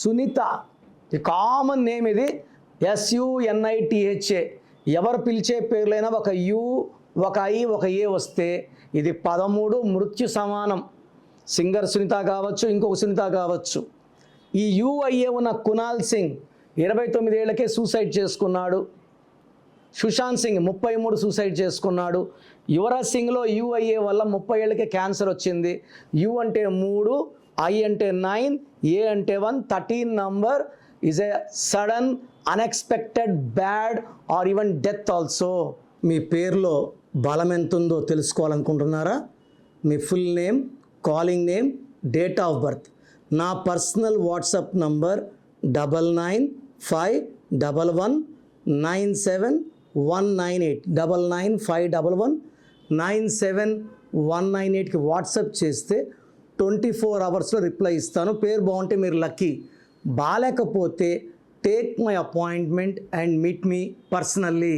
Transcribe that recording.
Sunitha, the common name ఇది. SUNITHA. ఎవరు పిలిచే పేర్లైనా ఒక యు, ఒక ఐ, ఒక ఏ వస్తే ఇది 13 మృత్యు సమానం. సింగర్ సునీత కావచ్చు, ఇంకొక సునీత కావచ్చు. ఈ UIA ఉన్న కునాల్ సింగ్ 29 ఏళ్లకే సూసైడ్ చేసుకున్నాడు. సుశాంత్ సింగ్ 33 సూసైడ్ చేసుకున్నాడు. యువరాజ్ సింగ్లో UIA వల్ల 30 ఏళ్ళకే క్యాన్సర్ వచ్చింది. యు అంటే 3, ఐ అంటే 9, ఏ అంటే 1. 13 number is a sudden unexpected bad or even death also. మీ పేరులో బలం ఎంత ఉందో తెలుసుకోవాలనుకుంటున్నారా? మీ full name, calling name, date of birth. నా పర్సనల్ వాట్సాప్ నంబర్ 9951197198 9951197198కి వాట్సాప్ చేస్తే 24 అవర్స్లో రిప్లై ఇస్తాను. పేరు బాగుంటే మీరు లక్కీ. బాలేకపోతే take my appointment and meet me personally.